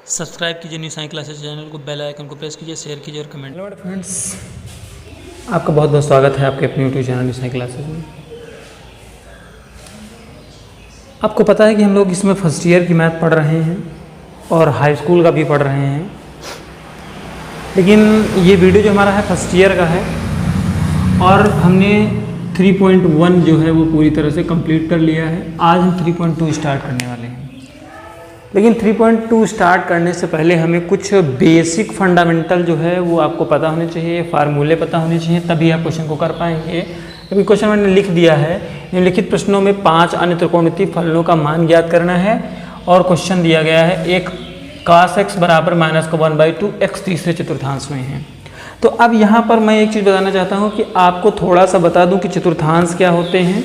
Subscribe कीजिए new science classes channel को, bell icon को प्रेस कीजिए, शेयर कीजिए और कमेंट। हेलो फ्रेंड्स, आपका बहुत बहुत स्वागत है आपके अपने YouTube channel new science classes में। आपको पता है कि हम लोग इसमें फर्स्ट ईयर की मैथ पढ़ रहे हैं और हाई स्कूल का भी पढ़ रहे हैं, लेकिन ये वीडियो जो हमारा है फर्स्ट ईयर का है और हमने 3.1 जो है वो पूरी तरह से कंप्लीट कर लिया है। आज हम 3.2 स्टार्ट करने वाले हैं, लेकिन 3.2 स्टार्ट करने से पहले हमें कुछ बेसिक फंडामेंटल जो है वो आपको पता होने चाहिए, फार्मूले पता होने चाहिए, तभी आप क्वेश्चन को कर पाएंगे। क्योंकि क्वेश्चन मैंने लिख दिया है, निम्नलिखित प्रश्नों में 5 अन्य त्रिकोणमितीय फलनों का मान ज्ञात करना है और क्वेश्चन दिया गया है एक cos x बराबर -1/2 x तीसरे चतुर्थांश में है। तो अब यहाँ पर मैं एक चीज़ बताना चाहता हूँ कि आपको थोड़ा सा बता दूँ कि चतुर्थांश क्या होते हैं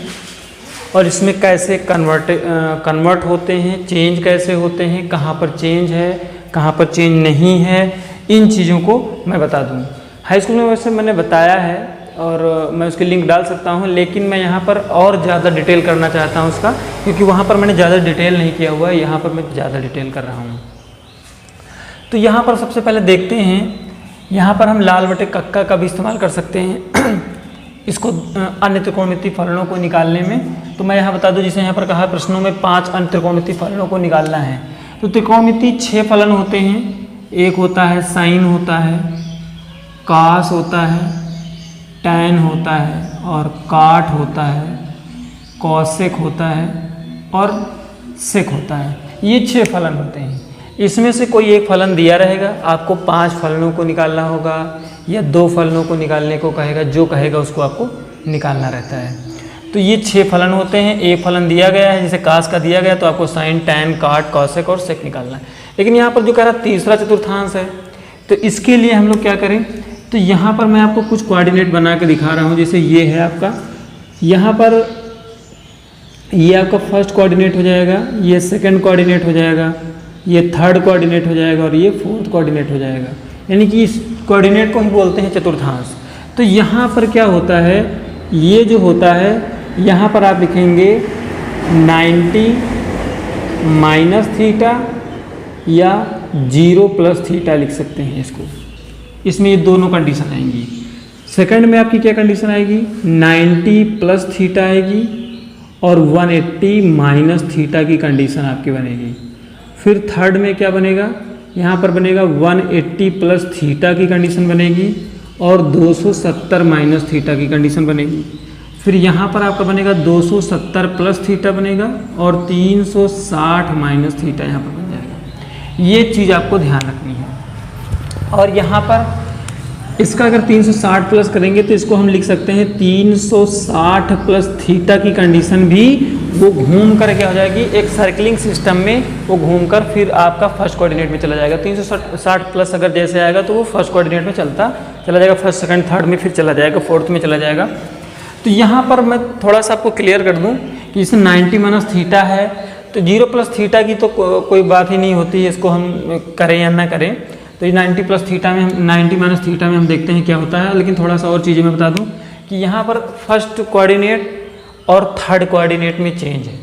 और इसमें कैसे कन्वर्ट होते हैं, चेंज कैसे होते हैं, कहाँ पर चेंज है, कहाँ पर चेंज नहीं है, इन चीज़ों को मैं बता दूँ। हाई स्कूल में वैसे मैंने बताया है और मैं उसकी लिंक डाल सकता हूँ, लेकिन मैं यहाँ पर और ज़्यादा डिटेल करना चाहता हूँ उसका, क्योंकि वहाँ पर मैंने ज़्यादा डिटेल नहीं किया हुआ है, यहाँ पर मैं ज़्यादा डिटेल कर रहा हूँ। तो यहाँ पर सबसे पहले देखते हैं, यहाँ पर हम लाल बटे कक्का का भी इस्तेमाल कर सकते हैं इसको अन्य त्रिकोणमितीय फलनों को निकालने में। तो मैं यहाँ बता दूँ, जिसे यहाँ पर कहा प्रश्नों में 5 अन्य त्रिकोणमितीय फलनों को निकालना है। तो त्रिकोणमितीय 6 फलन होते हैं। एक होता है साइन होता है, कास होता है, टैन होता है और काट होता है, कौसेक होता है और सेक होता है। ये 6 फलन होते हैं। इसमें से कोई एक फलन दिया रहेगा, आपको 5 फलनों को निकालना होगा या 2 फलनों को निकालने को कहेगा, जो कहेगा उसको आपको निकालना रहता है। तो ये 6 फलन होते हैं। एक फलन दिया गया है, जैसे कास का दिया गया तो आपको साइन, टैन, काट, कौसेक और सेक निकालना है। लेकिन यहाँ पर जो कह रहा तीसरा चतुर्थांश है, तो इसके लिए हम लोग क्या करें, तो यहाँ पर मैं आपको कुछ कोऑर्डिनेट बना के दिखा रहा हूँ। जैसे ये है आपका, यहाँ पर ये आपका फर्स्ट कोऑर्डिनेट हो जाएगा, ये सेकेंड कोऑर्डिनेट हो जाएगा, ये थर्ड कोऑर्डिनेट हो जाएगा और ये फोर्थ कोऑर्डिनेट हो जाएगा। यानी कि इस कोऑर्डिनेट को ही बोलते हैं चतुर्थांश। तो यहाँ पर क्या होता है, ये जो होता है यहाँ पर आप लिखेंगे 90 माइनस थीटा या 0 प्लस थीटा लिख सकते हैं इसको। इसमें ये दोनों कंडीशन आएंगी। सेकंड में आपकी क्या कंडीशन आएगी, 90 प्लस थीटा आएगी और 180 माइनस थीटा की कंडीशन आपकी बनेगी। फिर थर्ड में क्या बनेगा, यहाँ पर बनेगा 180 प्लस थीटा की कंडीशन बनेगी और 270 माइनस थीटा की कंडीशन बनेगी। फिर यहाँ पर आपका बनेगा 270 प्लस थीटा बनेगा और 360 माइनस थीटा यहाँ पर बन जाएगा। ये चीज़ आपको ध्यान रखनी है। और यहाँ पर इसका अगर 360 प्लस करेंगे तो इसको हम लिख सकते हैं 360 प्लस थीटा की कंडीशन भी वो घूम कर क्या हो जाएगी, एक सर्कलिंग सिस्टम में वो घूमकर फिर आपका फर्स्ट कोऑर्डिनेट में चला जाएगा। 360 प्लस अगर जैसे आएगा तो वो फर्स्ट कोऑर्डिनेट में चलता चला जाएगा, फर्स्ट सेकंड थर्ड में फिर चला जाएगा, फोर्थ में चला जाएगा। तो यहाँ पर मैं थोड़ा सा आपको क्लियर कर दूँ कि इसमें 90 माइनस थीटा है, तो 0 प्लस थीटा की तो कोई बात ही नहीं होती है, इसको हम करें या ना करें। तो ये 90 प्लस थीटा में 90 माइनस थीटा में हम देखते हैं क्या होता है। लेकिन थोड़ा सा और चीज़ें मैं बता दूं कि यहाँ पर फर्स्ट कोऑर्डिनेट और थर्ड कोऑर्डिनेट में चेंज है।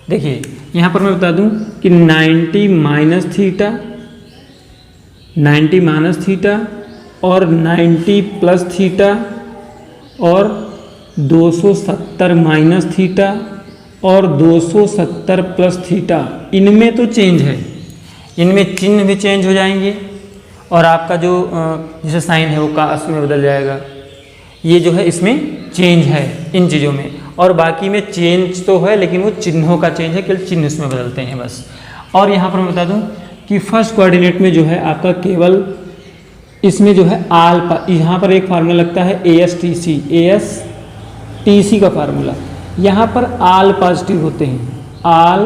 देखिए यहाँ पर मैं बता दूं कि 90 माइनस थीटा, 90 माइनस थीटा और 90 प्लस थीटा और 270 माइनस थीटा और 270 प्लस थीटा, इनमें तो चेंज है, इनमें चिन्ह भी चेंज हो जाएंगे और आपका जो जैसे साइन है वो कास में बदल जाएगा। ये जो है इसमें चेंज है इन चीज़ों में, और बाकी में चेंज तो है लेकिन वो चिन्हों का चेंज है, केवल चिन्ह इसमें बदलते हैं बस। और यहाँ पर मैं बता दूँ कि फर्स्ट कोऑर्डिनेट में जो है आपका केवल इसमें जो है आल, यहाँ पर एक फार्मूला लगता है ASTC का फार्मूला। यहाँ पर आल पॉजिटिव होते हैं, आल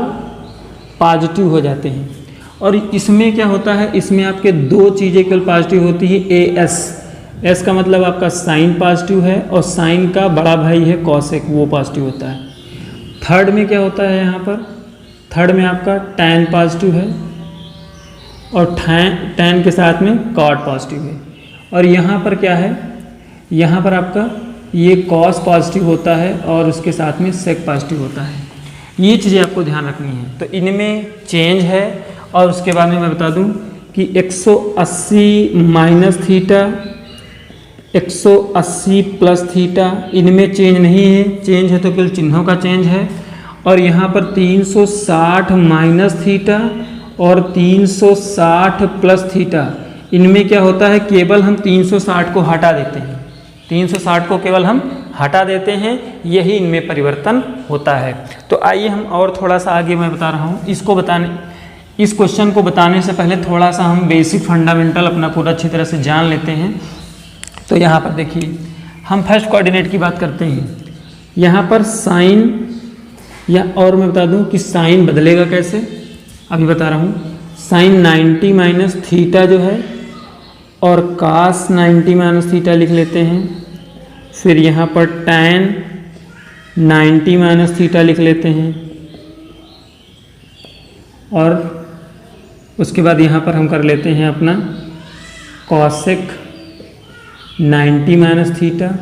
पॉजिटिव हो जाते हैं। और इसमें क्या होता है, इसमें आपके 2 चीज़ें केवल पॉजिटिव होती है। एस का मतलब आपका साइन पॉजिटिव है और साइन का बड़ा भाई है कॉसेक, वो पॉजिटिव होता है। थर्ड में क्या होता है, यहाँ पर थर्ड में आपका टैन पॉजिटिव है और टैन के साथ में कॉट पॉजिटिव है। और यहाँ पर क्या है, यहाँ पर आपका ये कॉस पॉजिटिव होता है और उसके साथ में सेक पॉजिटिव होता है। ये चीज़ें आपको ध्यान रखनी है। तो इनमें चेंज है और उसके बाद में मैं बता दूं कि 180 माइनस थीटा, 180 प्लस थीटा, इनमें चेंज नहीं है, चेंज है तो केवल चिन्हों का चेंज है। और यहाँ पर 360 माइनस थीटा और 360 प्लस थीटा, इनमें क्या होता है, केवल हम 360 को हटा देते हैं, 360 को केवल हम हटा देते हैं, यही इनमें परिवर्तन होता है। तो आइए हम और थोड़ा सा आगे मैं बता रहा हूँ, इस क्वेश्चन को बताने से पहले थोड़ा सा हम बेसिक फंडामेंटल अपना पूरा अच्छी तरह से जान लेते हैं। तो यहाँ पर देखिए, हम फर्स्ट कोऑर्डिनेट की बात करते हैं। यहाँ पर साइन, या और मैं बता दूँ कि साइन बदलेगा कैसे, अभी बता रहा हूँ। साइन 90 माइनस थीटा जो है, और कास 90 माइनस थीटा लिख लेते हैं। फिर यहाँ पर टैन 90 माइनस थीटा लिख लेते हैं, और उसके बाद यहाँ पर हम कर लेते हैं अपना कॉसेक 90 माइनस थीटा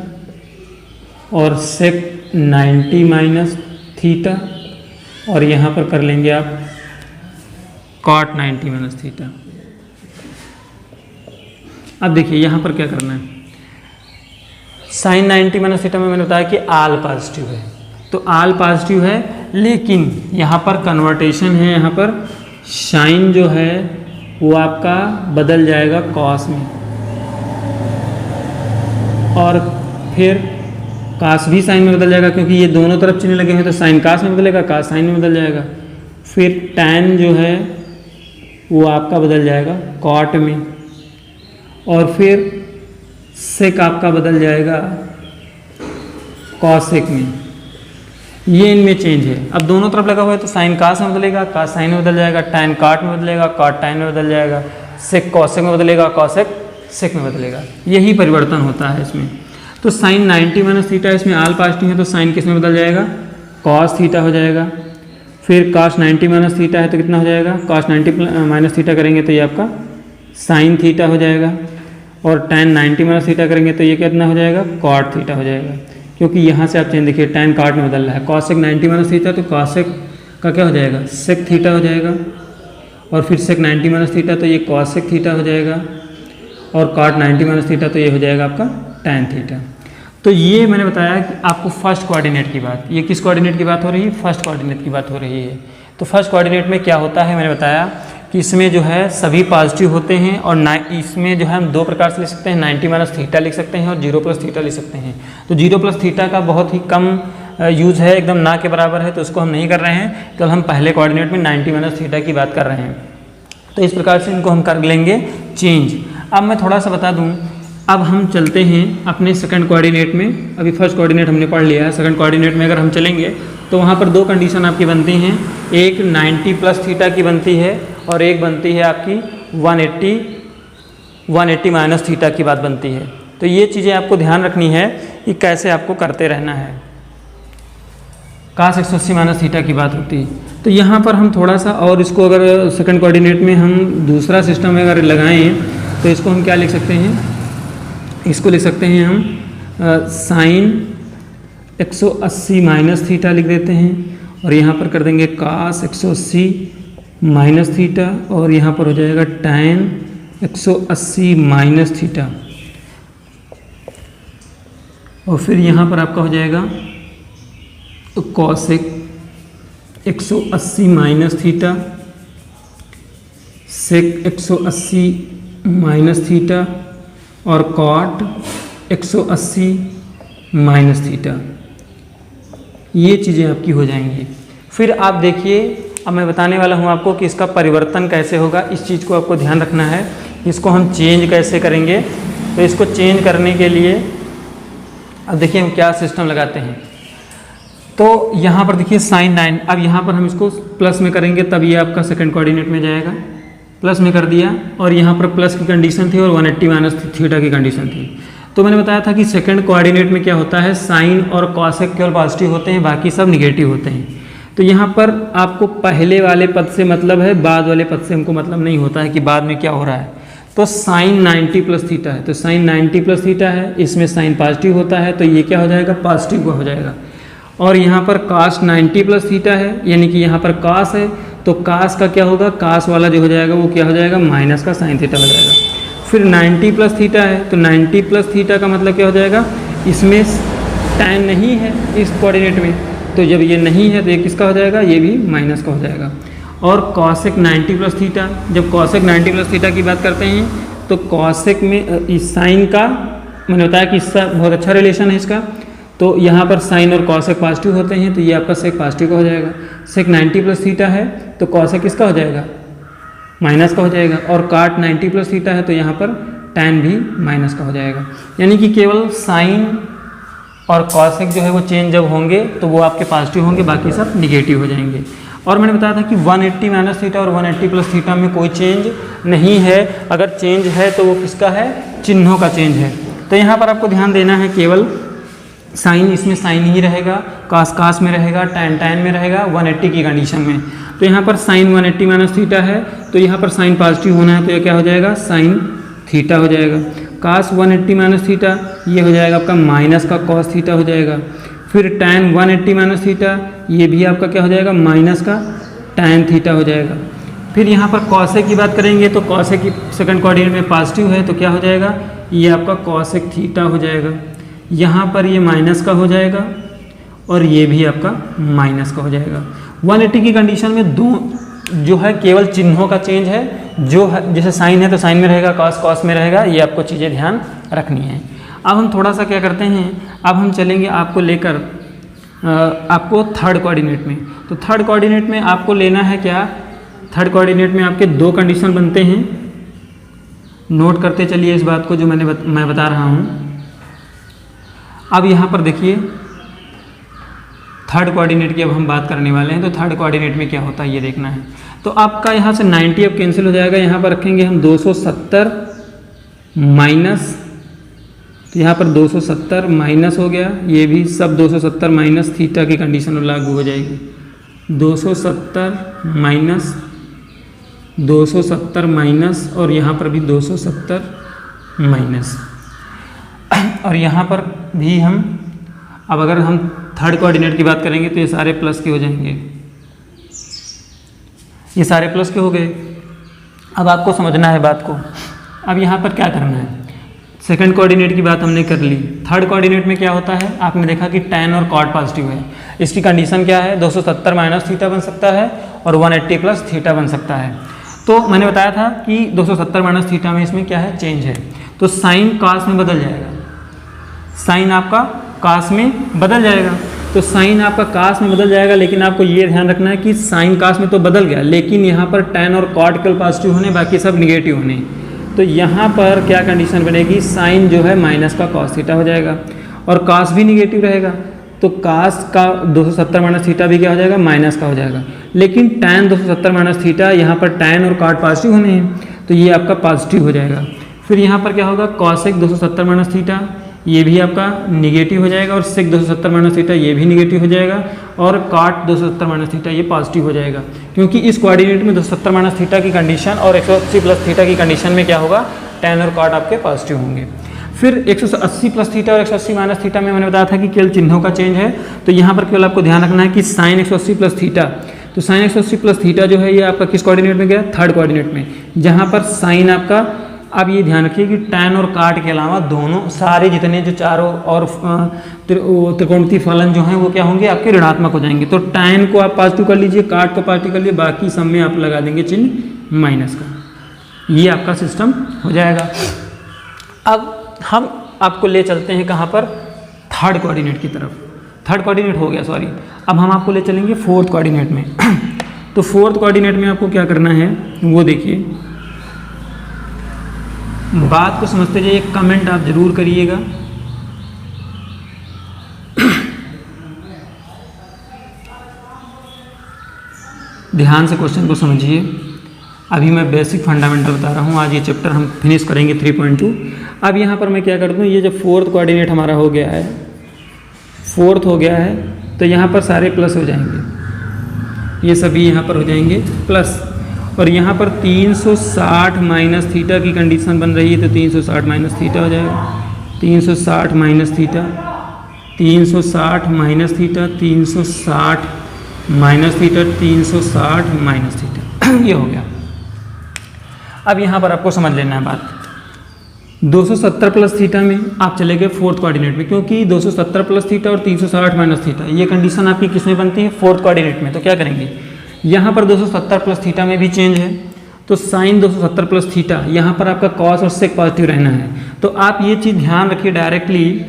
और सेक 90 माइनस थीटा, और यहाँ पर कर लेंगे आप कॉट 90 माइनस थीटा। अब देखिए यहाँ पर क्या करना है, साइन 90 माइनस थीटा में मैंने बताया कि आल पॉजिटिव है, तो आल पॉजिटिव है, लेकिन यहाँ पर कन्वर्टेशन है, यहाँ पर साइन जो है वो आपका बदल जाएगा कॉस में, और फिर कास भी साइन में बदल जाएगा, क्योंकि ये दोनों तरफ चिन्ह लगे हैं, तो साइन कास में बदलेगा, कास साइन में बदल जाएगा। फिर टैन जो है वो आपका बदल जाएगा कॉट में, और फिर सेक आपका बदल जाएगा कॉसेक में। ये इनमें चेंज है। अब दोनों तरफ लगा हुआ है तो साइन कास में बदलेगा, कास साइन में बदल जाएगा, टैन कॉट में बदलेगा, कॉट टैन में बदल जाएगा, सेक कॉसेक में बदलेगा, कॉसेक सेक में बदलेगा। यही परिवर्तन होता है इसमें। तो साइन 90 माइनस थीटा, इसमें आल पॉजिटिव है तो साइन किस में बदल जाएगा, कॉस थीटा हो जाएगा। फिर कॉस 90 माइनस थीटा है तो कितना हो जाएगा, कॉस 90 माइनस थीटा करेंगे तो ये आपका साइन थीटा हो जाएगा, और टैन 90 माइनस थीटा करेंगे तो ये कितना हो जाएगा, कॉट थीटा हो जाएगा। क्योंकि यहाँ से आप चेंज देखिए, टैन कॉट में बदल रहा है। कॉसेक 90 माइनस थीटा तो कॉसेक का क्या हो जाएगा, सेक थीटा हो जाएगा, और फिर सेक 90 माइनस थीटा तो ये कॉसेक थीटा हो जाएगा, और कॉट 90 माइनस थीटा तो ये हो जाएगा आपका टैन थीटा। तो ये मैंने बताया कि आपको फर्स्ट कोऑर्डिनेट की बात, ये किस कोऑर्डिनेट की बात हो रही है, फर्स्ट कोऑर्डिनेट की बात हो रही है। तो फर्स्ट कोऑर्डिनेट में क्या होता है, मैंने बताया कि इसमें जो है सभी पॉजिटिव होते हैं, और इसमें जो है हम दो प्रकार से लिख सकते हैं, 90 माइनस थीटा लिख सकते हैं और 0 प्लस थीटा लिख सकते हैं। तो 0 प्लस थीटा का बहुत ही कम यूज़ है, एकदम ना के बराबर है, तो उसको हम नहीं कर रहे हैं। कल हम पहले कोऑर्डिनेट में 90 माइनस थीटा की बात कर रहे हैं। तो इस प्रकार से इनको हम कर लेंगे चेंज। अब मैं थोड़ा सा बता दूँ, अब हम चलते हैं अपने सेकंड कोऑर्डिनेट में। अभी फर्स्ट कोऑर्डिनेट हमने पढ़ लिया है, सेकंड कोऑर्डिनेट में अगर हम चलेंगे तो वहाँ पर दो कंडीशन आपकी बनती हैं, एक 90 प्लस थीटा की बनती है, और एक बनती है आपकी 180 माइनस थीटा की बात बनती है। तो ये चीज़ें आपको ध्यान रखनी है कि कैसे आपको करते रहना है। कास 180 माइनस थीटा की बात होती है। तो यहाँ पर हम थोड़ा सा और इसको, अगर सेकंड कोऑर्डिनेट में हम दूसरा सिस्टम अगर लगाएं तो इसको हम क्या लिख सकते हैं, इसको लिख सकते हैं हम साइन 180 माइनस थीटा लिख देते हैं, और यहाँ पर कर देंगे कास 180 माइनस थीटा, और यहाँ पर हो जाएगा टैन 180 माइनस थीटा, और फिर यहाँ पर आपका हो जाएगा तो कॉसेक 180 माइनस थीटा, सेक 180 माइनस थीटा, और कॉट 180 माइनस थीटा। ये चीज़ें आपकी हो जाएंगी। फिर आप देखिए, अब मैं बताने वाला हूँ आपको कि इसका परिवर्तन कैसे होगा। इस चीज़ को आपको ध्यान रखना है, इसको हम चेंज कैसे करेंगे। तो इसको चेंज करने के लिए अब देखिए हम क्या सिस्टम लगाते हैं। तो यहाँ पर देखिए साइन 9, अब यहाँ पर हम इसको प्लस में करेंगे तब ये आपका सेकंड कोऑर्डिनेट में जाएगा। प्लस में कर दिया, और यहाँ पर प्लस की कंडीशन थी और 180 माइनस थीटा की कंडीशन थी। तो मैंने बताया था कि सेकंड कोऑर्डिनेट में क्या होता है, साइन और कॉसेक केवल पॉजिटिव होते हैं, बाकी सब निगेटिव होते हैं। तो यहाँ पर आपको पहले वाले पद से मतलब है, बाद वाले पद से हमको मतलब नहीं होता है कि बाद में क्या हो रहा है। तो साइन 90 प्लस थीटा है, तो साइन 90 प्लस थीटा है, इसमें साइन पॉजिटिव होता है, तो ये क्या हो जाएगा, पॉजिटिव का हो जाएगा। और यहाँ पर कास 90 प्लस थीटा है, यानी कि यहाँ पर कास है, तो कास का क्या होगा, कास वाला जो हो जाएगा वो क्या हो जाएगा, माइनस का साइन थीटा हो जाएगा। फिर 90 प्लस थीटा है, तो 90 प्लस थीटा का मतलब क्या हो जाएगा, इसमें tan नहीं है इस कोऑर्डिनेट में, तो जब ये नहीं है तो ये किसका हो जाएगा, ये भी माइनस का हो जाएगा। और कॉसेक 90 प्लस थीटा, जब कॉसेक 90 प्लस थीटा की बात करते हैं तो कॉसेक में इस साइन का मैंने बताया कि इसका बहुत अच्छा रिलेशन है इसका, तो यहाँ पर साइन और कॉसेक पॉजिटिव होते हैं, तो ये आपका सेक पॉजिटिव का हो जाएगा। सेक 90 प्लस थीटा है तो कॉसेक किसका हो जाएगा, माइनस का हो जाएगा। और काट 90 प्लस थीटा है तो यहाँ पर tan भी माइनस का हो जाएगा। यानी कि केवल साइन और कॉसेक जो है वो चेंज जब होंगे तो वो आपके पॉजिटिव होंगे, बाकी सब निगेटिव हो जाएंगे। और मैंने बताया था कि 180 माइनस थीटा और 180 प्लस थीटा में कोई चेंज नहीं है, अगर चेंज है तो वो किसका है, चिन्हों का चेंज है। तो यहाँ पर आपको ध्यान देना है, केवल साइन इसमें साइन ही रहेगा, कास कास में रहेगा, tan tan में रहेगा 180 की कंडीशन में। तो यहाँ पर साइन 180 माइनस थीटा है तो यहाँ पर साइन पॉजिटिव होना है, तो ये क्या हो जाएगा, साइन थीटा हो जाएगा। कास 180 माइनस थीटा ये हो जाएगा आपका माइनस का कॉस थीटा हो जाएगा। फिर tan 180 माइनस थीटा ये भी आपका क्या हो जाएगा, माइनस का tan थीटा हो जाएगा। फिर यहाँ पर कॉसेक की बात करेंगे तो कॉसेक की सेकंड कोऑर्डिनेट में पॉजिटिव है तो क्या हो जाएगा, ये आपका कॉसेक थीटा हो जाएगा। यहाँ पर ये माइनस का हो जाएगा और ये भी आपका माइनस का हो जाएगा। 180 की कंडीशन में दो जो है केवल चिन्हों का चेंज है, जो है जैसे साइन है तो साइन में रहेगा, कॉस कॉस में रहेगा, ये आपको चीज़ें ध्यान रखनी है। अब हम थोड़ा सा क्या करते हैं, अब हम चलेंगे आपको लेकर आपको थर्ड कोऑर्डिनेट में। तो थर्ड कोऑर्डिनेट में आपको लेना है क्या, थर्ड कोऑर्डिनेट में आपके दो कंडीशन बनते हैं, नोट करते चलिए इस बात को जो मैं बता रहा हूँ। अब यहाँ पर देखिए थर्ड कोऑर्डिनेट की अब हम बात करने वाले हैं, तो थर्ड कोऑर्डिनेट में क्या होता है ये देखना है। तो आपका यहाँ से 90 अब कैंसिल हो जाएगा, यहाँ पर रखेंगे हम 270 माइनस, तो यहाँ पर 270 माइनस हो गया, ये भी सब 270 माइनस थीटा की कंडीशन लागू हो जाएगी। 270 माइनस 270 माइनस और यहाँ पर भी 270 माइनस, और यहाँ पर भी हम अब अगर हम थर्ड कोऑर्डिनेट की बात करेंगे तो ये सारे प्लस के हो जाएंगे, ये सारे प्लस के हो गए। अब आपको समझना है बात को, अब यहाँ पर क्या करना है, सेकंड कोऑर्डिनेट की बात हमने कर ली। थर्ड कोऑर्डिनेट में क्या होता है, आपने देखा कि tan और cot पॉजिटिव है, इसकी कंडीशन क्या है, 270 माइनस थीटा बन सकता है और 180 प्लस थीटा बन सकता है। तो मैंने बताया था कि 270 माइनस थीटा में इसमें क्या है, चेंज है, तो साइन कास में बदल जाएगा, साइन आपका कास में बदल जाएगा। तो साइन आपका कास में बदल जाएगा, लेकिन आपको ये ध्यान रखना है कि साइन कास में तो बदल गया, लेकिन यहाँ पर tan और cot केवल पॉजिटिव होने, बाकी सब निगेटिव होने। तो यहाँ पर क्या कंडीशन बनेगी, साइन जो है माइनस का कॉस थीटा हो जाएगा और कास भी निगेटिव रहेगा, तो कास का 270 माइनस थीटा भी क्या हो जाएगा, माइनस का हो जाएगा। लेकिन tan 270 माइनस थीटा, यहाँ पर tan और cot पॉजिटिव होने हैं तो ये आपका पॉजिटिव हो जाएगा। फिर यहाँ पर क्या होगा, कॉसेक 270 माइनस थीटा ये भी आपका निगेटिव हो जाएगा और सेक 270 माइनस थीटा ये भी निगेटिव हो जाएगा और काट 270 माइनस थीटा ये पॉजिटिव हो जाएगा, क्योंकि इस कोऑर्डिनेट में 270 माइनस थीटा की कंडीशन और 180 प्लस थीटा की कंडीशन में क्या होगा, tan और cot आपके पॉजिटिव होंगे। फिर 180 प्लस थीटा और 180 माइनस थीटा में मैंने बताया था कि केवल चिन्हों का चेंज है, तो यहाँ पर केवल आपको ध्यान रखना है कि साइन 180 प्लस थीटा, तो साइन 180 प्लस थीटा जो है ये आपका किस कोऑर्डिनेट में गया, थर्ड कोऑर्डिनेट में, जहाँ पर साइन आपका, अब ये ध्यान रखिए कि tan और cot के अलावा दोनों सारे जितने जो चारों और त्रिकोणमितीय फलन जो हैं वो क्या होंगे, आपके ऋणात्मक हो जाएंगे। तो tan को आप पॉजिटिव कर लीजिए, cot को पॉजिटिव कर लीजिए, बाकी सब में आप लगा देंगे चिन्ह माइनस का, ये आपका सिस्टम हो जाएगा। अब हम आपको ले चलते हैं कहाँ पर, थर्ड कोऑर्डिनेट की तरफ। थर्ड कोऑर्डिनेट हो गया, सॉरी, अब हम आपको ले चलेंगे फोर्थ कोऑर्डिनेट में। तो फोर्थ कोऑर्डिनेट में आपको क्या करना है वो देखिए, बात को समझते जाइए, कमेंट आप जरूर करिएगा। ध्यान से क्वेश्चन को समझिए, अभी मैं बेसिक फंडामेंटल बता रहा हूँ, आज ये चैप्टर हम फिनिश करेंगे 3.2। अब यहाँ पर मैं क्या कर दूँ, ये जो फोर्थ कोऑर्डिनेट हमारा हो गया है, फोर्थ हो गया है, तो यहाँ पर सारे प्लस हो जाएंगे, ये सभी यहाँ पर हो जाएंगे प्लस, और यहाँ पर 360 माइनस थीटा की कंडीशन बन रही है, तो 360 माइनस थीटा हो जाएगा, 360 minus theta, 360 minus theta, 360 minus theta 360 minus theta ये हो गया। अब यहाँ पर आपको समझ लेना है बात, 270 प्लस थीटा में आप चले गए फोर्थ कोऑर्डिनेट में, क्योंकि 270 प्लस थीटा और 360 माइनस थीटा ये कंडीशन आपकी किस में बनती है, फोर्थ कोऑर्डिनेट में। तो क्या करेंगे, यहाँ पर 270 प्लस थीटा में भी चेंज है, तो साइन 270 प्लस थीटा, यहाँ पर आपका कॉस और सेक पॉजिटिव रहना है। तो आप ये चीज़ ध्यान रखिए डायरेक्टली,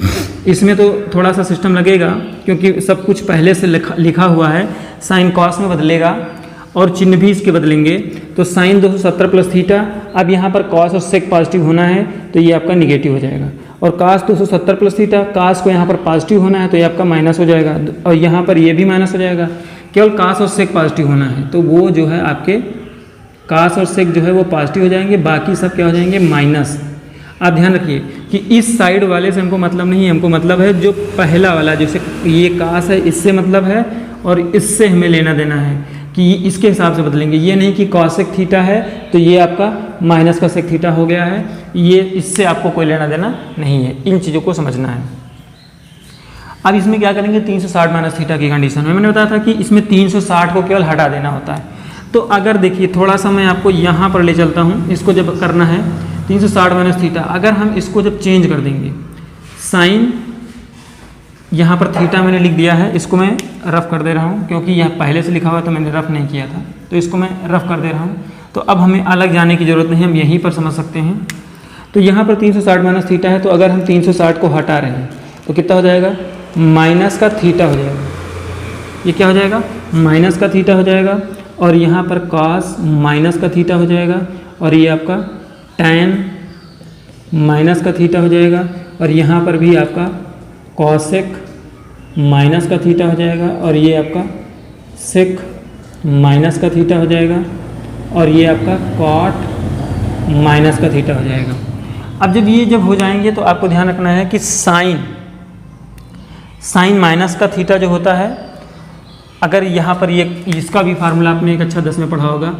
इसमें तो थोड़ा सा सिस्टम लगेगा क्योंकि सब कुछ पहले से लिखा हुआ है। साइन कॉस में बदलेगा और चिन्ह भी इसके बदलेंगे। तो साइन 270 प्लस थीटा, अब यहाँ पर कॉस और सेक पॉजिटिव होना है तो ये आपका निगेटिव हो जाएगा। और कास 270 प्लस थीटा, कास को यहाँ पर पॉजिटिव होना है तो ये आपका माइनस हो जाएगा, और यहाँ पर ये भी माइनस हो जाएगा। केवल कास और सेक पॉजिटिव होना है तो वो जो है आपके कास और सेक जो है वो पॉजिटिव हो जाएंगे, बाकी सब क्या हो जाएंगे, माइनस। आप ध्यान रखिए कि इस साइड वाले से हमको मतलब नहीं है, हमको मतलब है जो पहला वाला, जैसे ये कास है इससे मतलब है और इससे हमें लेना देना है कि इसके हिसाब से बदलेंगे। ये नहीं कि कॉसेक थीटा है तो ये आपका माइनस का सेक थीटा हो गया है, ये इससे आपको कोई लेना देना नहीं है। इन चीज़ों को समझना है। अब इसमें क्या करेंगे, 360 माइनस थीटा की कंडीशन में मैंने बताया था कि इसमें 360 को केवल हटा देना होता है। तो अगर देखिए थोड़ा सा मैं आपको यहाँ पर ले चलता हूँ, इसको जब करना है 360 माइनस थीटा, अगर हम इसको जब चेंज कर देंगे, साइन यहाँ पर थीटा मैंने लिख दिया है, इसको मैं रफ कर दे रहा हूँ क्योंकि यह पहले से लिखा हुआ तो मैंने रफ नहीं किया था, तो इसको मैं रफ कर दे रहा हूँ। तो अब हमें अलग जाने की ज़रूरत नहीं, हम यहीं पर समझ सकते हैं। तो यहाँ पर 360 माइनस थीटा है, तो अगर हम 360 को हटा रहे हैं तो कितना हो जाएगा, माइनस का थीटा हो जाएगा। ये क्या हो जाएगा, माइनस का थीटा हो जाएगा, और यहाँ पर कॉस माइनस का थीटा हो जाएगा, और ये आपका टैन माइनस का थीटा हो जाएगा, और यहाँ पर भी आपका कॉसेक माइनस का थीटा हो जाएगा, और ये आपका सेक माइनस का थीटा हो जाएगा, और ये आपका कॉट माइनस का थीटा हो जाएगा। अब जब हो जाएंगे तो आपको ध्यान रखना है कि साइन माइनस का थीटा जो होता है, अगर यहाँ पर ये इसका भी फार्मूला आपने एक अच्छा 10 में पढ़ा होगा,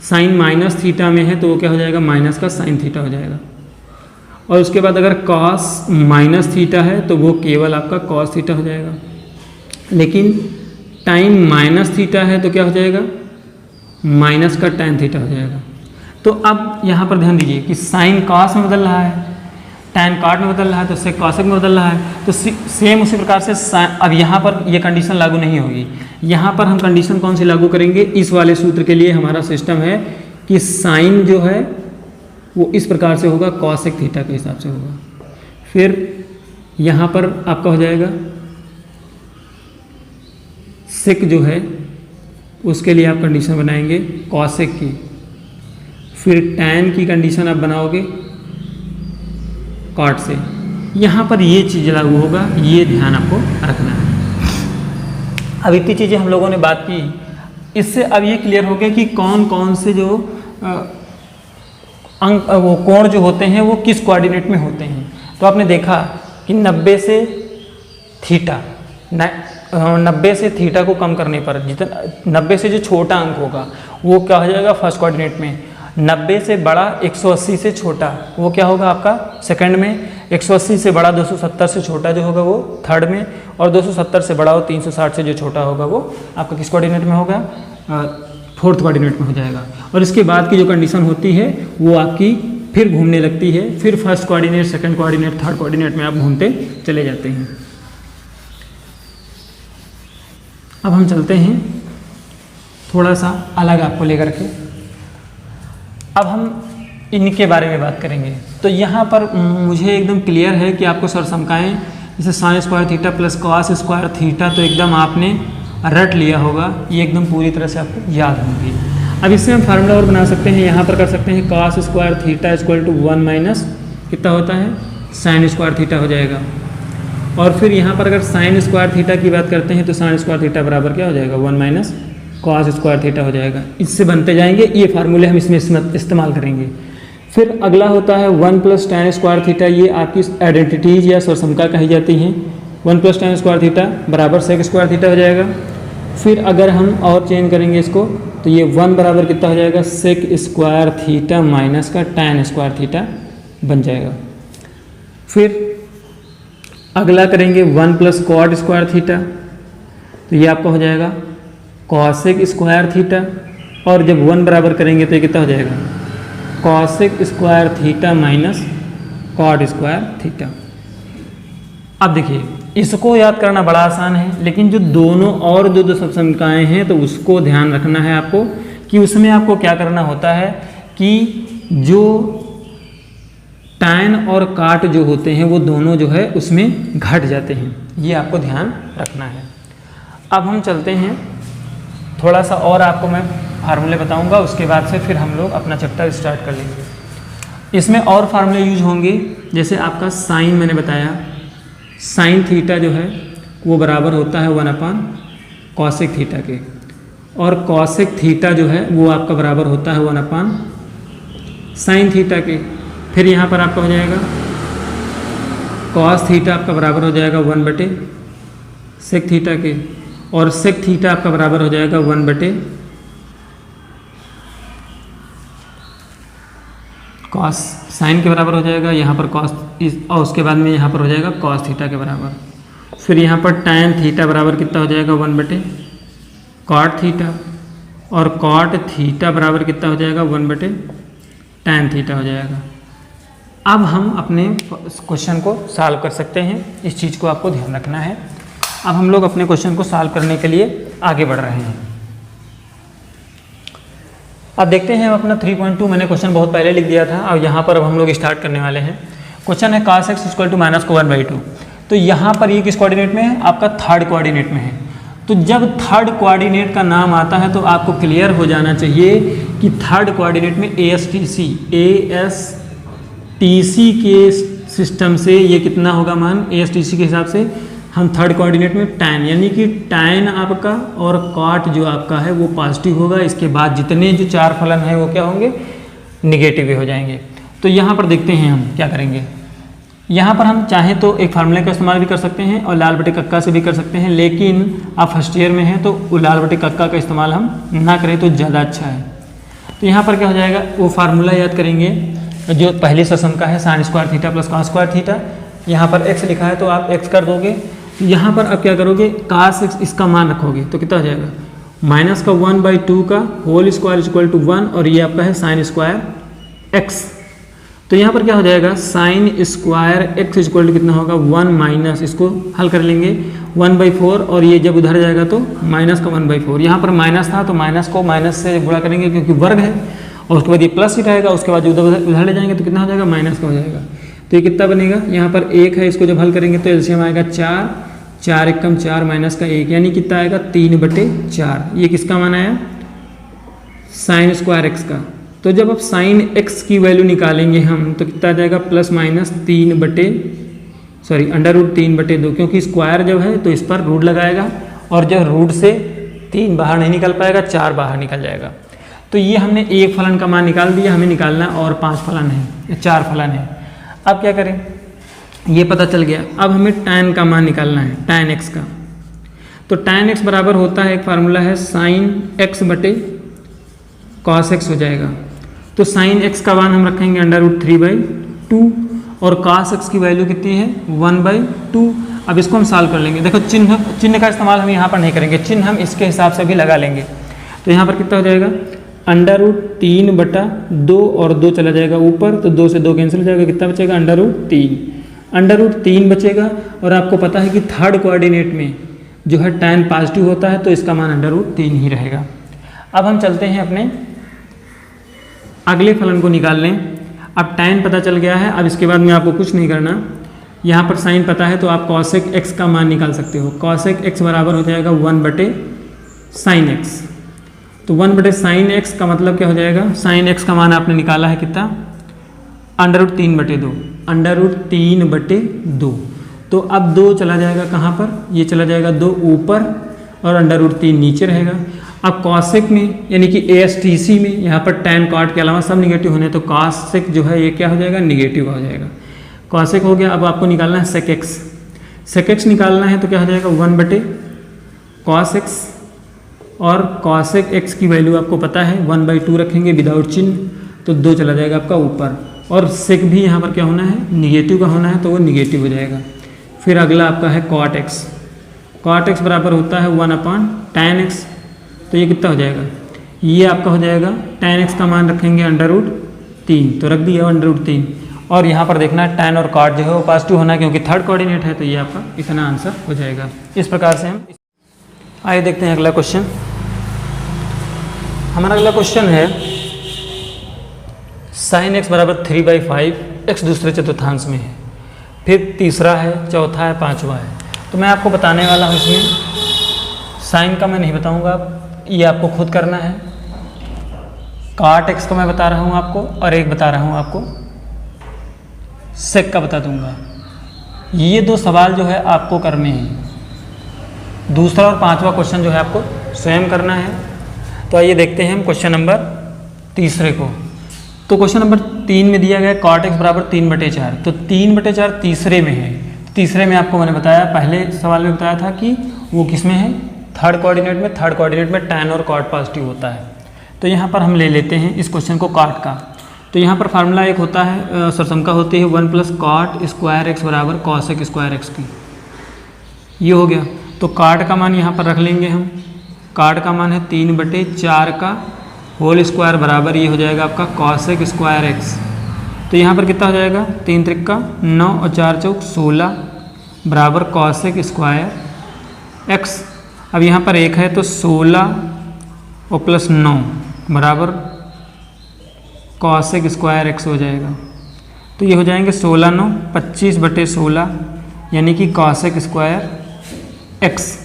साइन माइनस थीटा में है तो वो क्या हो जाएगा, माइनस का साइन थीटा हो जाएगा। और उसके बाद अगर कॉस माइनस थीटा है तो वो केवल आपका कॉस थीटा हो जाएगा। लेकिन टाइम माइनस थीटा है तो क्या हो जाएगा, माइनस का टैन थीटा हो जाएगा। तो अब यहाँ पर ध्यान दीजिए कि साइन कॉस में बदल रहा है, टैन कॉट में बदल रहा है, तो सेक कॉसेक में बदल रहा है। तो सेम उसी प्रकार से अब यहाँ पर ये कंडीशन लागू नहीं होगी। यहाँ पर हम कंडीशन कौन सी लागू करेंगे, इस वाले सूत्र के लिए हमारा सिस्टम है कि साइन जो है वो इस प्रकार से होगा, कॉसेक थीटा के हिसाब से होगा। फिर यहाँ पर आपका हो जाएगा सेक जो है उसके लिए आप कंडीशन बनाएंगे कॉसेक की, फिर टैन की कंडीशन आप बनाओगे कॉट से। यहाँ पर ये चीज़ लागू होगा, ये ध्यान आपको रखना है। अब इतनी चीज़ें हम लोगों ने बात की, इससे अब ये क्लियर हो गया कि कौन कौन से जो अंक वो कोण जो होते हैं वो किस कोऑर्डिनेट में होते हैं। तो आपने देखा कि 90 से थीटा को कम करने पर जितना 90 से जो छोटा अंक होगा वो क्या हो जाएगा, फर्स्ट कोऑर्डिनेट में। 90 से बड़ा 180 से छोटा वो क्या होगा आपका सेकंड में। 180 से बड़ा 270 से छोटा जो होगा वो थर्ड में, और 270 से बड़ा वो 360 से जो छोटा होगा वो आपका किस कोऑर्डिनेट में होगा, फोर्थ कोऑर्डिनेट में हो जाएगा। और इसके बाद की जो कंडीशन होती है वो आपकी फिर घूमने लगती है, फिर first coordinate, second coordinate, third coordinate में आप घूमते चले जाते हैं। अब हम चलते हैं थोड़ा सा अलग आपको लेकर के, अब हम इनके बारे में बात करेंगे। तो यहाँ पर मुझे एकदम क्लियर है कि आपको सरसमकाएँ जैसे sine square theta plus cos square theta तो एकदम आपने रट लिया होगा, ये एकदम पूरी तरह से आपको याद होंगी। अब इससे हम फार्मूला और बना सकते हैं, यहाँ पर कर सकते हैं cos square theta equal to 1 minus कितना होता है, साइन स्क्वायर थीटा हो जाएगा। और फिर यहाँ पर अगर साइन स्क्वायर थीटा की बात करते हैं तो साइन स्क्वायर थीटा बराबर क्या हो जाएगा, 1 माइनस कॉस स्क्वायर थीटा हो जाएगा। इससे बनते जाएंगे, ये फार्मूले हम इसमें इस्तेमाल करेंगे। फिर अगला होता है 1 प्लस टैन स्क्वायर थीटा, ये आपकी आइडेंटिटीज या स्वसमता कही जाती हैं। 1 प्लस टैन स्क्वायर थीटा बराबर सेक स्क्वायर थीटा हो जाएगा। फिर अगर हम और चेंज करेंगे इसको तो ये 1 बराबर कितना हो जाएगा, सेक स्क्वायर थीटा माइनस का टैन स्क्वायर थीटा बन जाएगा। फिर अगला करेंगे 1 प्लस कॉट स्क्वायर थीटा, तो ये आपका हो जाएगा कॉसेक स्क्वायर थीटा, और जब 1 बराबर करेंगे तो ये कितना हो जाएगा, cosec square theta minus cot square theta. अब देखिए इसको याद करना बड़ा आसान है, लेकिन जो दोनों और दो समीकरण हैं तो उसको ध्यान रखना है आपको कि उसमें आपको क्या करना होता है कि जो tan और काट जो होते हैं वो दोनों जो है उसमें घट जाते हैं, ये आपको ध्यान रखना है। अब हम चलते हैं, थोड़ा सा और आपको मैं फार्मूले बताऊंगा, उसके बाद से फिर हम लोग अपना चैप्टर स्टार्ट कर लेंगे। इसमें और फार्मूले यूज होंगे, जैसे आपका साइन मैंने बताया, साइन थीटा जो है वो बराबर होता है 1 कॉसेक थीटा के, और कॉसेक थीटा जो है वो आपका बराबर होता है 1 साइन थीटा के। फिर यहाँ पर आपका हो जाएगा कॉस थीटा आपका बराबर हो जाएगा 1 सेक थीटा के, और सेक थीटा आपका बराबर हो जाएगा 1 कॉस साइन के बराबर हो जाएगा, यहाँ पर कॉस और उसके बाद में यहाँ पर हो जाएगा कॉस थीटा के बराबर। फिर यहाँ पर टैन थीटा बराबर कितना हो जाएगा 1 कॉट थीटा, और कॉट थीटा बराबर कितना हो जाएगा 1 टैन थीटा हो जाएगा। अब हम अपने क्वेश्चन को सॉल्व कर सकते हैं, इस चीज़ को आपको ध्यान रखना है। अब हम लोग अपने क्वेश्चन को सॉल्व करने के लिए आगे बढ़ रहे हैं। अब देखते हैं, हम अपना 3.2 मैंने क्वेश्चन बहुत पहले लिख दिया था, और यहाँ पर अब हम लोग स्टार्ट करने वाले हैं। क्वेश्चन है cos x equal to minus को 1/2। तो यहाँ पर ये किस कोऑर्डिनेट में है, आपका थर्ड कोऑर्डिनेट में है। तो जब थर्ड कोऑर्डिनेट का नाम आता है तो आपको क्लियर हो जाना चाहिए कि थर्ड कोऑर्डिनेट में ASTC के सिस्टम से ये कितना होगा मान, ASTC के हिसाब से हम थर्ड कोऑर्डिनेट में tan, यानी कि tan आपका और cot जो आपका है वो पॉजिटिव होगा। इसके बाद जितने जो चार फलन है वो क्या होंगे, निगेटिव हो जाएंगे। तो यहाँ पर देखते हैं हम क्या करेंगे। यहाँ पर हम चाहें तो एक फार्मूले का इस्तेमाल भी कर सकते हैं और लाल बटे कक्का से भी कर सकते हैं, लेकिन आप फर्स्ट ईयर में हैं तो लाल बटे कक्का का इस्तेमाल हम ना करें तो ज़्यादा अच्छा है। तो यहाँ पर क्या हो जाएगा, वो फार्मूला याद करेंगे जो पहले सम का है, sine square theta plus cos square theta. यहाँ पर x लिखा है तो आप x कर दोगे। यहाँ पर आप क्या करोगे, cos x इसका मान रखोगे तो कितना हो जाएगा, माइनस का 1/2 का होल स्क्वायर इक्वल टू 1, और ये आपका है साइन स्क्वायर x। तो यहाँ पर क्या हो जाएगा, sine square x equal to कितना होगा 1 माइनस, इसको हल कर लेंगे 1/4, और ये जब उधर जाएगा तो माइनस का 1/4। यहाँ पर माइनस था तो माइनस को माइनस से गुणा करेंगे क्योंकि वर्ग है, और उसके बाद ये प्लस ही रहेगा, उसके बाद उधर ले जाएंगे तो कितना हो जाएगा, माइनस का हो जाएगा। तो ये कितना बनेगा, यहाँ पर 1 है, इसको जब हल करेंगे तो एलसीएम आएगा 4, 4 एकम 4 माइनस का 1, यानी कितना आएगा 3/4। ये किसका मान आया, साइन स्क्वायर एक्स का। तो जब आप साइन एक्स की वैल्यू निकालेंगे हम तो कितना आ जाएगा, प्लस माइनस √3/2, क्योंकि स्क्वायर जब है तो इस पर रूट लगाएगा, और जब रूट से 3 बाहर नहीं निकल पाएगा, 4 बाहर निकल जाएगा। तो ये हमने एक फलन का मान निकाल दिया, हमें निकालना और 5 फलन है, 4 फलन है। अब क्या करें, ये पता चल गया। अब हमें tan का मान निकालना है, tan x का। तो tan x बराबर होता है, एक फार्मूला है sin x बटे cos x हो जाएगा। तो sin x का मान हम रखेंगे √3/2, और cos x की वैल्यू कितनी है 1/2। अब इसको हम सॉल्व कर लेंगे। देखो चिन्ह का इस्तेमाल हम यहाँ पर नहीं करेंगे, चिन्ह हम इसके हिसाब से भी लगा लेंगे। तो यहाँ पर कितना हो जाएगा, √3/2, और 2 चला जाएगा ऊपर तो 2 से 2 कैंसिल हो जाएगा, कितना बचेगा √3 बचेगा। और आपको पता है कि थर्ड कोऑर्डिनेट में जो है tan पॉजिटिव होता है तो इसका मान √3 ही रहेगा। अब हम चलते हैं अपने अगले फलन को निकाल लें। अब tan पता चल गया है, अब इसके बाद में आपको कुछ नहीं करना। यहाँ पर साइन पता है तो आप cosec x का मान निकाल सकते हो। cosec x बराबर हो जाएगा 1/sin x। तो 1/sin x का मतलब क्या हो जाएगा, sin x का मान आपने निकाला है कितना, √3/2, √3/2। तो अब 2 चला जाएगा कहाँ पर, ये चला जाएगा 2 ऊपर और √3 नीचे रहेगा। अब cosec में यानी कि ASTC में यहाँ पर tan cot के अलावा सब निगेटिव होने, तो cosec जो है ये क्या हो जाएगा, निगेटिव हो जाएगा। cosec हो गया। अब आपको निकालना है sec x। sec x निकालना है तो क्या हो जाएगा 1/cos x, और cosec x की वैल्यू आपको पता है 1/2 रखेंगे विदाउट चिन्ह, तो 2 चला जाएगा आपका ऊपर, और sec भी यहाँ पर क्या होना है, निगेटिव का होना है, तो वो निगेटिव हो जाएगा। फिर अगला आपका है cot x। cot x बराबर होता है 1/tan x। तो ये कितना हो जाएगा, ये आपका हो जाएगा tan x का मान रखेंगे √3, तो रख दिया √3। और यहाँ पर देखना है tan और cot जो है वो पॉजिटिव होना है क्योंकि थर्ड कोऑर्डिनेट है, तो ये आपका इतना आंसर हो जाएगा। इस प्रकार से हम आइए देखते हैं अगला क्वेश्चन। हमारा अगला क्वेश्चन है sin x बराबर 3/5, x दूसरे चतुर्थांश में है, फिर तीसरा है, चौथा है, पांचवा है। तो मैं आपको बताने वाला हूँ इसमें साइन का मैं नहीं बताऊँगा, ये आपको खुद करना है। cot x का मैं बता रहा हूँ आपको, और एक बता रहा हूँ आपको sec का बता दूंगा। ये दो सवाल जो है आपको करने हैं। दूसरा और पांचवा क्वेश्चन जो है आपको स्वयं करना है। तो आइए देखते हैं हम क्वेश्चन नंबर तीसरे को। तो क्वेश्चन नंबर 3 में दिया गया cot x बराबर 3/4, तो 3/4 तीसरे में है। तीसरे में आपको मैंने बताया, पहले सवाल में बताया था कि वो किस में है, थर्ड कोऑर्डिनेट में। थर्ड कोऑर्डिनेट में tan और cot पॉजिटिव होता है। तो यहाँ पर हम ले लेते हैं इस क्वेश्चन को cot का। तो यहाँ पर फार्मूला एक होता है, सरसंख्या होती है 1 + cot स्क्वायर x बराबर cosec स्क्वायर x की। ये हो गया। तो cot का मान यहाँ पर रख लेंगे हम। cot का मान है 3/4 का होल स्क्वायर बराबर ये हो जाएगा आपका cosec स्क्वायर x। तो यहाँ पर कितना हो जाएगा, 3 × 3 = 9 और 4 × 4 = 16 बराबर cosec स्क्वायर x। अब यहाँ पर एक है तो 16 और +9 बराबर cosec स्क्वायर x हो जाएगा। तो ये हो जाएंगे 16 × 9 = 25/16 यानी कि cosec स्क्वायर x।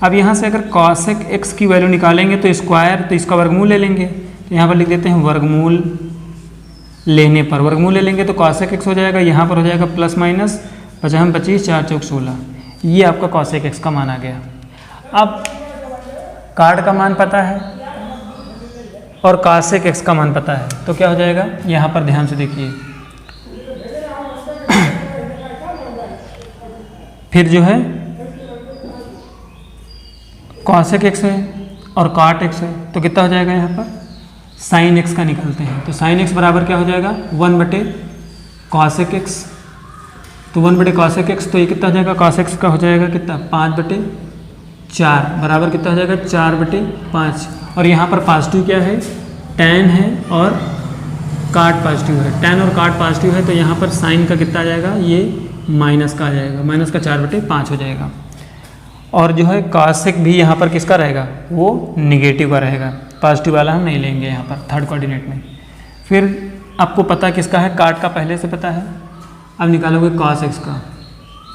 अब यहाँ से अगर cosec x की वैल्यू निकालेंगे तो स्क्वायर, तो इसका वर्गमूल ले लेंगे। तो यहाँ पर लिख देते हैं वर्गमूल लेने पर, वर्गमूल ले लेंगे तो cosec x हो जाएगा, यहाँ पर हो जाएगा +- 25 25 4 × 4 = 16। ये आपका cosec x का मान आ गया। अब cot का मान पता है और cosec x का मान पता है, तो क्या हो जाएगा, यहाँ पर ध्यान से देखिए। फिर जो है cosec x है और cot x है, तो कितना हो जाएगा, यहाँ पर sin x का निकालते हैं। तो sin x बराबर क्या हो जाएगा, 1/cosec x। तो 1/cosec x, तो ये कितना हो जाएगा, cos x का हो जाएगा कितना, 5/4 बराबर कितना हो जाएगा, 4/5। और यहाँ पर पॉजिटिव क्या है, tan है और cot पॉजिटिव है। tan और cot पॉजिटिव है तो यहाँ पर sin का कितना आ जाएगा, ये माइनस का आ जाएगा, माइनस का 4/5 हो जाएगा। और जो है cosec भी यहाँ पर किसका रहेगा, वो निगेटिव का रहेगा, पॉजिटिव वाला हम नहीं लेंगे यहाँ पर थर्ड कोऑर्डिनेट में। फिर आपको पता किसका है, cot का पहले से पता है। अब निकालोगे cos x का,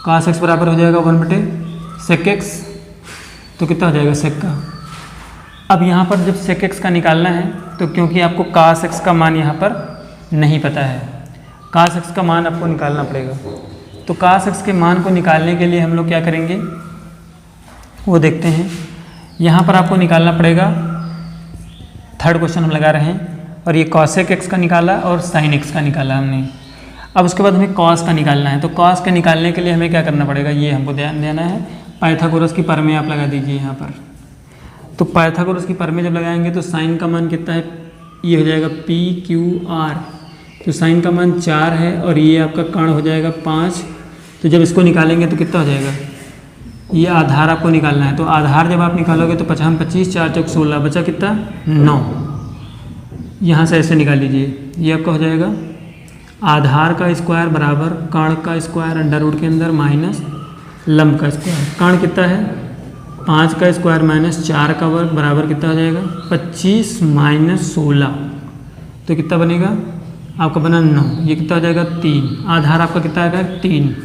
cos x बराबर हो जाएगा 1/sec x। तो कितना हो जाएगा sec का। अब यहाँ पर जब sec x का निकालना है तो क्योंकि आपको cos x का मान यहाँ पर नहीं पता है, cos x का मान आपको निकालना पड़ेगा। तो cos x के मान को निकालने के लिए हम लोग क्या करेंगे वो देखते हैं। यहाँ पर आपको निकालना पड़ेगा, थर्ड क्वेश्चन हम लगा रहे हैं, और ये cosec x का निकाला और sin x का निकाला हमने। अब उसके बाद हमें cos का निकालना है। तो cos का निकालने के लिए हमें क्या करना पड़ेगा, ये हमको ध्यान देना है। पाइथागोरस की प्रमेय आप लगा दीजिए यहाँ पर। तो पाइथागोरस की प्रमेय जब लगाएंगे तो sin का मान कितना है, ये हो जाएगा PQR। तो sin का मान 4 है और ये आपका कर्ण हो जाएगा 5। तो जब इसको निकालेंगे तो कितना हो जाएगा, ये आधार आपको निकालना है। तो आधार जब आप निकालोगे तो 5 25 4 × 4 = 16 बचा कितना, 9। यहाँ से ऐसे निकाल लीजिए, ये आपका हो जाएगा आधार का स्क्वायर बराबर कर्ण का स्क्वायर अंडर रूट के अंदर माइनस लंब का स्क्वायर। कर्ण कितना है, 5 का स्क्वायर माइनस 4 का वर्ग बराबर कितना हो जाएगा, 25 - 16। तो कितना बनेगा आपका, बना 9। ये कितना हो जाएगा, 3। आधार आपका कितना आएगा, 3।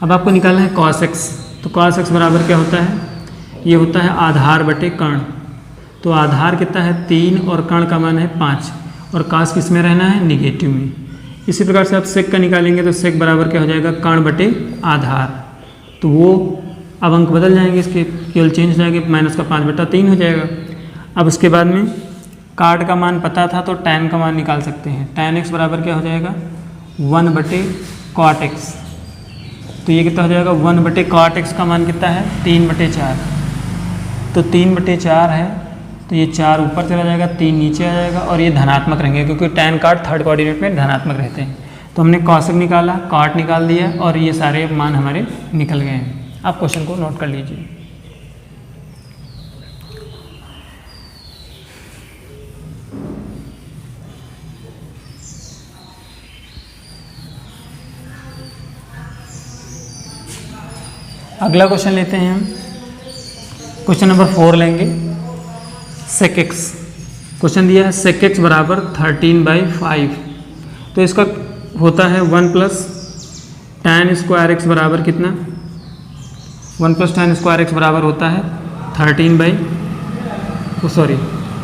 अब आपको निकालना है cos x। तो cos x बराबर क्या होता है, ये होता है आधार बटे कर्ण। तो आधार कितना है, 3 और कर्ण का मान है 5, और cos किस में रहना है, निगेटिव में। इसी प्रकार से आप sec का निकालेंगे तो sec बराबर क्या हो जाएगा, कर्ण बटे आधार। तो वो अब अंक बदल जाएंगे, इसके केवल चेंज हो जाएंगे, -5/3 हो जाएगा। अब उसके बाद में cot का मान पता था तो tan का मान निकाल सकते हैं। tan x बराबर क्या हो जाएगा, 1/cot x। तो ये कितना हो जाएगा, 1/cot x का मान कितना है, 3/4। तो 3/4 है तो ये 4 ऊपर चला जाएगा, 3 नीचे आ जाएगा, और ये धनात्मक रहेंगे क्योंकि tan cot थर्ड कोऑर्डिनेट में धनात्मक रहते हैं। तो हमने cosec निकाला, cot निकाल दिया, और ये सारे मान हमारे निकल गए हैं। आप क्वेश्चन को नोट कर लीजिए। अगला क्वेश्चन लेते हैं हम, क्वेश्चन नंबर 4 लेंगे। सेक एक्स क्वेश्चन दिया है, सेक एक्स बराबर 13/5। तो इसका होता है 1 प्लस tan स्क्वायर एक्स बराबर कितना, 1 प्लस tan स्क्वायर एक्स बराबर होता है 13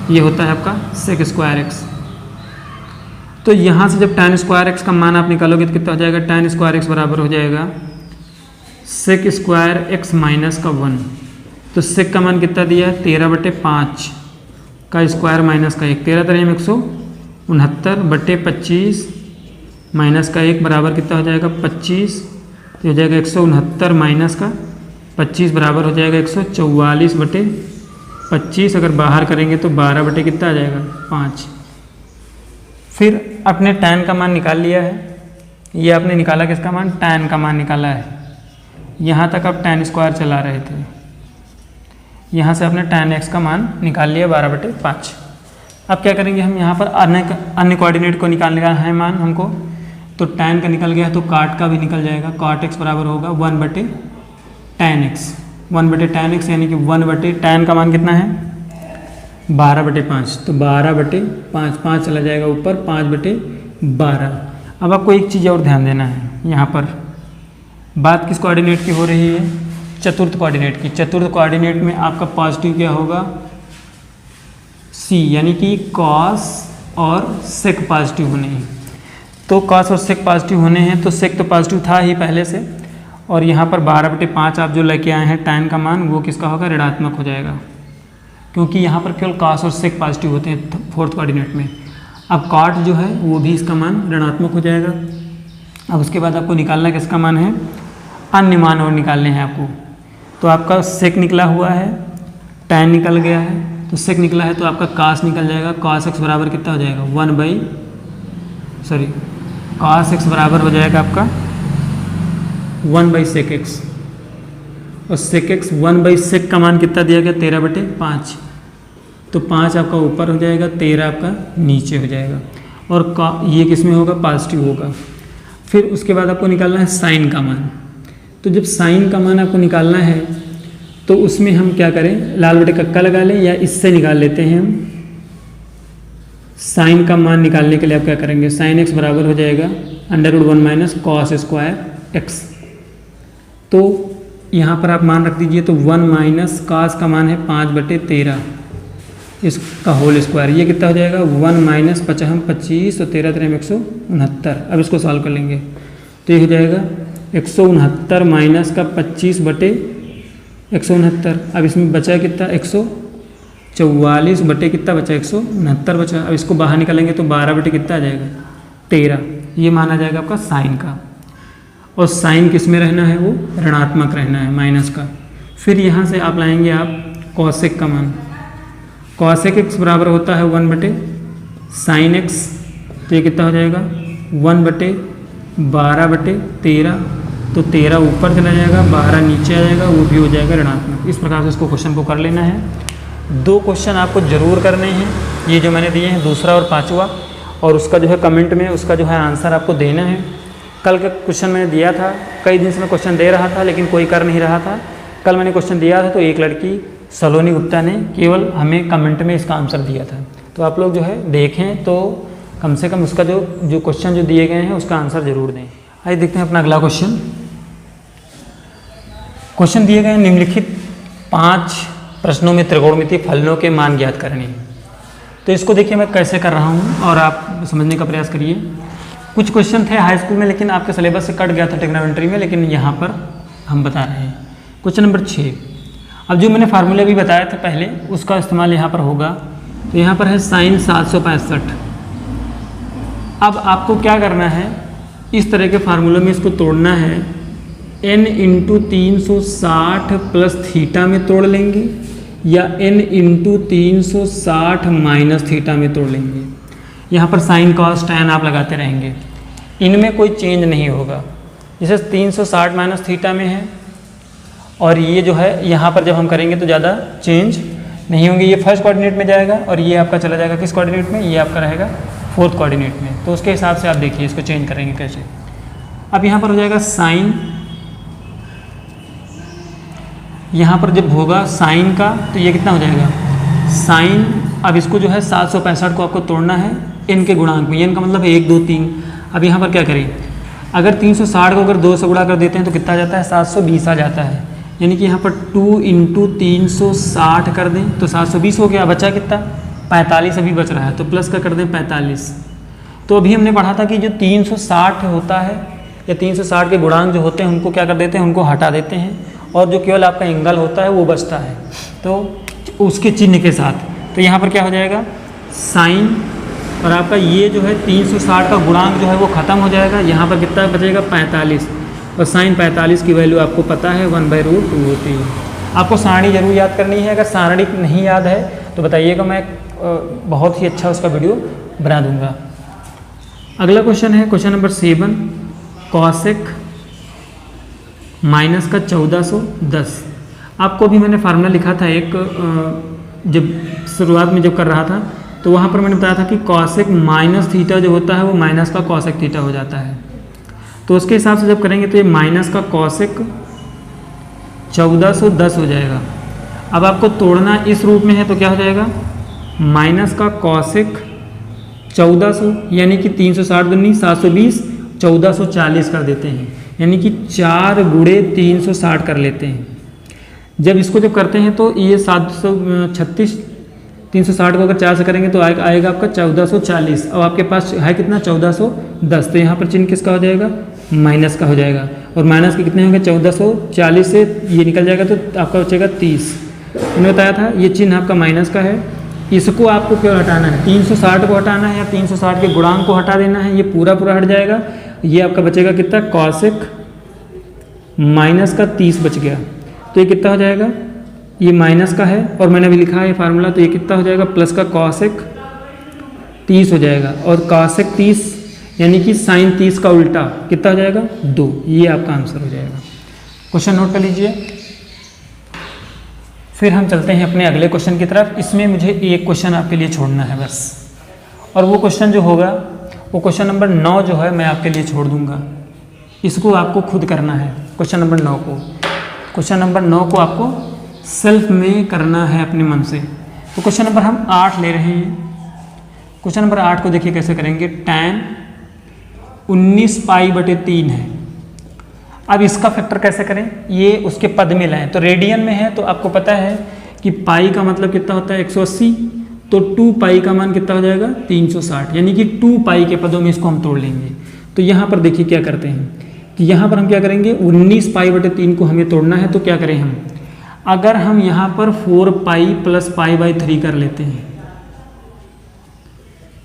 ये होता है आपका सेक स्क्वायर एक्स। तो यहाँ से जब tan स्क्वायर एक्स का मान आप निकालोगे तो कितना हो जाएगा, tan स्क्वायर एक्स बराबर हो जाएगा सेक स्क्वायर एक्स माइनस का 1। तो सेक का मान कितना दिया है, 13/5 का स्क्वायर माइनस का 1, 13 में 169/25 माइनस का 1 बराबर कितना हो जाएगा 25। तो हो जाएगा 169 माइनस का 25 बराबर हो जाएगा 144/25। अगर बाहर करेंगे तो 12 कितना आ जाएगा 5। फिर अपने tan का मान निकाल लिया है, ये आपने निकाला किसका मान, tan का मान निकाला है। यहाँ तक आप tan स्क्वायर चला रहे थे, यहाँ से आपने tan x का मान निकाल लिया 12/5। अब क्या करेंगे हम, यहाँ पर अन्य कोऑर्डिनेट को निकालने का है मान हमको। तो tan का निकल गया तो काट का भी निकल जाएगा, काट x बराबर होगा 1/tan x, 1/tan x यानी कि 1/tan का मान कितना है 12/5। तो 12/5, 5 चला जाएगा ऊपर, 5/12। अब आपको एक चीज़ और ध्यान देना है, यहाँ पर बात किस कोऑर्डिनेट की हो रही है, चतुर्थ कोऑर्डिनेट की। चतुर्थ कोऑर्डिनेट में आपका पॉजिटिव क्या होगा, c, यानी कि cos और sec पॉजिटिव होने हैं। तो cos और sec पॉजिटिव होने हैं, तो sec तो पॉजिटिव था ही पहले से, और यहाँ पर 12/5 आप जो लेके आए हैं tan का मान, वो किसका होगा, ऋणात्मक हो जाएगा, क्योंकि यहाँ पर केवल cos और sec पॉजिटिव होते हैं फोर्थ कोऑर्डिनेट में। अब cot जो है वो भी इसका मान ऋणात्मक हो जाएगा। अब उसके बाद आपको निकालना किसका मान है, अन्य मान और निकालने हैं आपको। तो आपका sec निकला हुआ है, tan निकल गया है, तो sec निकला है तो आपका cos निकल जाएगा। cos x बराबर कितना हो जाएगा, cos x बराबर हो जाएगा आपका 1/sec x, और sec x 1/sec का मान कितना दिया गया 13/5। तो 5 आपका ऊपर हो जाएगा, 13 आपका नीचे हो जाएगा, और ये किस में होगा, पॉजिटिव होगा। फिर उसके बाद आपको निकालना है साइन का मान। तो जब साइन का मान आपको निकालना है तो उसमें हम क्या करें, लाल बटे कक्का लगा लें या इससे निकाल लेते हैं हम। साइन का मान निकालने के लिए आप क्या करेंगे, साइन x बराबर हो जाएगा √1 - cos स्क्वायर x। तो यहाँ पर आप मान रख दीजिए, तो 1 - cos का मान है 5/13 इसका होल स्क्वायर, ये कितना हो जाएगा 1 - 5 25 और 13 में 169। अब इसको सॉल्व कर लेंगे तो ये हो जाएगा 169 माइनस का 25/169। अब इसमें बचा कितना 144 कितना बचा 169 बचा। अब इसको बाहर निकालेंगे तो 12 कितना आ जाएगा 13। ये माना जाएगा आपका साइन का, और साइन किस में रहना है, वो ऋणात्मक रहना है, माइनस का। फिर यहाँ से आप लाएंगे आप कॉसेक का मान। कॉसेक x बराबर होता है 1/sin x, तो ये कितना हो जाएगा 1/12/13। तो 13 ऊपर चला जाएगा, 12 नीचे आ जाएगा, वो भी हो जाएगा ऋणात्मक। इस प्रकार से इसको क्वेश्चन को कर लेना है। 2 क्वेश्चन आपको ज़रूर करने हैं, ये जो मैंने दिए हैं, दूसरा और पांचवा, और उसका जो है कमेंट में उसका जो है आंसर आपको देना है। कल का क्वेश्चन मैंने दिया था, कई दिन से मैं क्वेश्चन दे रहा था लेकिन कोई कर नहीं रहा था। कल मैंने क्वेश्चन दिया था तो एक लड़की सलोनी गुप्ता ने केवल हमें कमेंट में इसका आंसर दिया था। तो आप लोग जो है देखें तो कम से कम उसका जो क्वेश्चन जो दिए गए हैं उसका आंसर ज़रूर दें। आइए देखते हैं अपना अगला क्वेश्चन। क्वेश्चन दिए गए हैं, निम्नलिखित 5 प्रश्नों में त्रिकोणमितीय फलनों के मान ज्ञात करने। तो इसको देखिए मैं कैसे कर रहा हूँ और आप समझने का प्रयास करिए। कुछ क्वेश्चन थे हाई स्कूल में लेकिन आपके सिलेबस से कट गया था ट्रिग्नोमेट्री में, लेकिन यहाँ पर हम बता रहे हैं। Question number 6। अब जो मैंने फार्मूले भी बताया था पहले उसका इस्तेमाल यहाँ पर होगा। तो यहाँ पर है sin 765। अब आपको क्या करना है, इस तरह के फार्मूले में इसको तोड़ना है। n × 360 प्लस थीटा में तोड़ लेंगे या n × 360 माइनस थीटा में तोड़ लेंगे। यहाँ पर साइन कॉस टैन आप लगाते रहेंगे, इनमें कोई चेंज नहीं होगा। जैसे 360 माइनस थीटा में है और ये जो है यहाँ पर जब हम करेंगे तो ज़्यादा चेंज नहीं होंगे। ये फर्स्ट कोऑर्डिनेट में जाएगा और ये आपका चला जाएगा किस कोऑर्डिनेट में, ये आपका रहेगा फोर्थ कोऑर्डिनेट में। तो उसके हिसाब से आप देखिए इसको चेंज करेंगे कैसे। अब यहाँ पर हो जाएगा साइन यहाँ पर जब होगा साइन का तो ये कितना हो जाएगा साइन। अब इसको जो है 765 को आपको तोड़ना है n के गुणांक में, n का मतलब है 1 2 3। अब यहाँ पर क्या करें, अगर 360 को अगर 2 से गुणा कर देते हैं तो कितना आ जाता है 720 आ जाता है। यानी कि यहाँ पर 2 × 360 कर दें तो 720 हो गया। बचा कितना 45 अभी बच रहा है, तो प्लस का कर दें 45। तो अभी हमने पढ़ा था कि जो 360 होता है या 360 के गुणांक जो होते हैं उनको क्या कर देते हैं, उनको हटा देते हैं और जो केवल आपका एंगल होता है वो बचता है तो उसके चिन्ह के साथ। तो यहाँ पर क्या हो जाएगा साइन और आपका ये जो है 360 का गुणांक जो है वो ख़त्म हो जाएगा। यहाँ पर कितना बचेगा 45 और साइन 45 की वैल्यू आपको पता है 1/√2 होती है। आपको सारणी जरूर याद करनी है, अगर सारणी नहीं याद है तो बताइएगा, मैं बहुत ही अच्छा उसका वीडियो बना दूंगा। अगला क्वेश्चन है क्वेश्चन नंबर 7, कॉसेक माइनस का 1410। आपको भी मैंने फार्मूला लिखा था एक, जब शुरुआत में जब कर रहा था तो वहाँ पर मैंने बताया था कि कॉसेक माइनस थीटा जो होता है वो माइनस का कॉसेक थीटा हो जाता है। तो उसके हिसाब से जब करेंगे तो ये माइनस का कॉसेक 1410 हो जाएगा। अब आपको तोड़ना इस रूप में है तो क्या हो जाएगा माइनस का कॉसेक 1400 यानी कि 360 दूनी 720 1440 कर देते हैं, यानी कि 4 × 360 कर लेते हैं। जब इसको जब करते हैं तो ये 736 360 को अगर 4 से करेंगे तो आएगा आपका 1440। अब आपके पास है कितना 1410, तो यहाँ पर चिन्ह किसका हो जाएगा माइनस का हो जाएगा। और माइनस के कितने होंगे 1440 से ये निकल जाएगा तो आपका बचेगा 30। मैंने बताया था ये चिन्ह आपका माइनस का है। इसको आपको क्यों हटाना है 360 को हटाना है या 360 के गुणांक को हटा देना है, ये पूरा हट जाएगा। ये आपका बचेगा कितना कॉसेक माइनस का 30 बच गया। तो ये कितना हो जाएगा, ये माइनस का है और मैंने अभी लिखा है फार्मूला, तो ये कितना हो जाएगा प्लस का कॉसेक 30 हो जाएगा। और कॉसेक 30 यानी कि साइन 30 का उल्टा कितना हो जाएगा 2। ये आपका आंसर हो जाएगा। क्वेश्चन नोट कर लीजिए। फिर हम चलते हैं अपने अगले क्वेश्चन की तरफ। इसमें मुझे एक क्वेश्चन आपके लिए छोड़ना है बस, और वो क्वेश्चन जो होगा वो क्वेश्चन नंबर 9 जो है मैं आपके लिए छोड़ दूंगा। इसको आपको खुद करना है। क्वेश्चन नंबर 9 को आपको सेल्फ में करना है अपने मन से। तो क्वेश्चन नंबर हम 8 ले रहे हैं। क्वेश्चन नंबर 8 को देखिए कैसे करेंगे। tan 19π/3 है। अब इसका फैक्टर कैसे करें, ये उसके पद में लाएं। तो रेडियन में है तो आपको पता है कि पाई का मतलब कितना होता है 180, तो 2π का मान कितना हो जाएगा 360, यानी कि 2π के पदों में इसको हम तोड़ लेंगे। तो यहाँ पर देखिए क्या करते हैं कि यहाँ पर हम क्या करेंगे 19π/3 को हमें तोड़ना है। तो क्या करें हम, अगर हम यहाँ पर 4π + π/3 कर लेते हैं,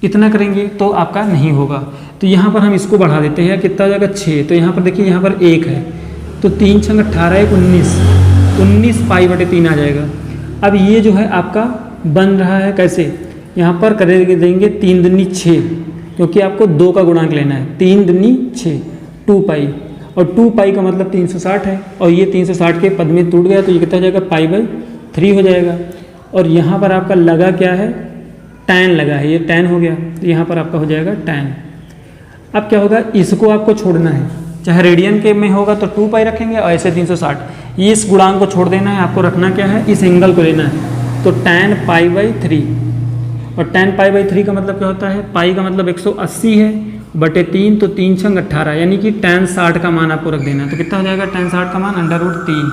इतना करेंगे तो आपका नहीं होगा। तो यहाँ पर हम इसको बढ़ा देते हैं, कितना हो जाएगा 6। तो यहाँ पर देखिए यहाँ पर 1 है तो 3 × 18 = 19, 19π/3 आ जाएगा। अब ये जो है आपका बन रहा है कैसे, यहाँ पर कर देंगे 3 दूनी 6, क्योंकि आपको 2 का गुणांक लेना है। 3 दूनी 6 2π, और 2π का मतलब 360 है और ये 360 के पद में टूट गया तो ये कितना हो जाएगा π/3 हो जाएगा। और यहाँ पर आपका लगा क्या है tan लगा है, ये tan हो गया तो यहाँ पर आपका हो जाएगा tan। अब क्या होगा, इसको आपको छोड़ना है, चाहे रेडियन के में होगा तो 2π रखेंगे और ऐसे 360, ये इस गुणांक को छोड़ देना है। आपको रखना क्या है, इस एंगल को लेना है। तो tan π/3, और tan π/3 का मतलब क्या होता है, पाई का मतलब 180 है बटे 3, तो 3 × 18 यानी कि tan 60 का मान आपको रख देना है। तो कितना हो जाएगा tan 60 का मान √3।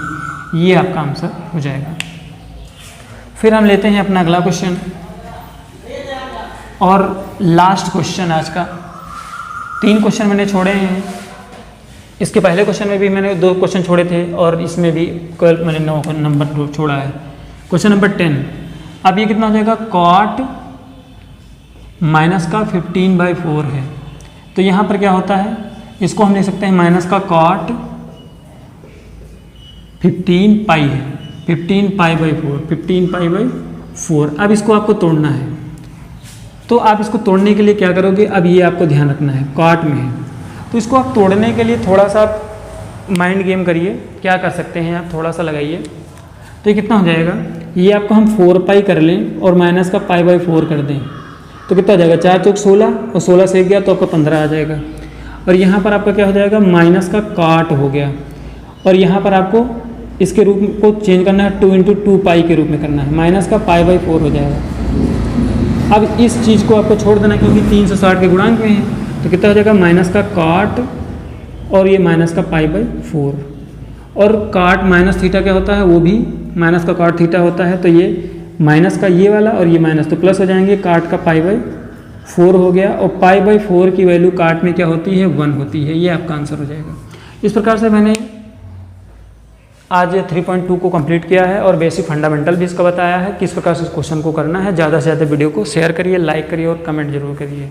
ये आपका आंसर हो जाएगा। फिर हम लेते हैं अपना अगला क्वेश्चन और लास्ट क्वेश्चन आज का। 3 क्वेश्चन मैंने छोड़े हैं। इसके पहले क्वेश्चन में भी मैंने 2 क्वेश्चन छोड़े थे और इसमें भी कल मैंने 9 नंबर छोड़ा है। Question number 10। अब ये कितना हो जाएगा, cot माइनस का 15/4 है। तो यहाँ पर क्या होता है, इसको हम लिख सकते हैं माइनस का cot 15π है, 15π/4। अब इसको आपको तोड़ना है। तो आप इसको तोड़ने के लिए क्या करोगे, अब ये आपको ध्यान रखना है cot में है तो इसको आप तोड़ने के लिए थोड़ा सा माइंड गेम करिए। क्या कर सकते हैं आप, थोड़ा सा लगाइए। तो ये कितना हो जाएगा, ये आपको हम 4π कर लें और माइनस का π/4 कर दें तो कितना हो जाएगा 4 × 16 और 16 से 1 गया तो आपका 15 आ जाएगा। और यहाँ पर आपका क्या हो जाएगा, माइनस का cot हो गया और यहाँ पर आपको इसके रूप को चेंज करना है 2 × 2 पाई के रूप में करना है, माइनस का π/4 हो जाएगा। अब इस चीज़ को आपको छोड़ देना क्योंकि 360 के गुणांक में है, तो कितना हो जाएगा माइनस का cot और ये माइनस का π/4, और cot माइनस थीटा क्या होता है, वो भी माइनस का cot थीटा होता है, तो ये माइनस का ये वाला और ये माइनस तो प्लस हो जाएंगे, cot का π/4 हो गया, और π/4 की वैल्यू cot में क्या होती है 1 होती है, ये आपका आंसर हो जाएगा। इस प्रकार से मैंने आज 3.2 को कंप्लीट किया है और बेसिक फंडामेंटल भी इसका बताया है किस प्रकार से इस क्वेश्चन को करना है। ज़्यादा से ज़्यादा वीडियो को शेयर करिए, लाइक करिए और कमेंट जरूर करिए।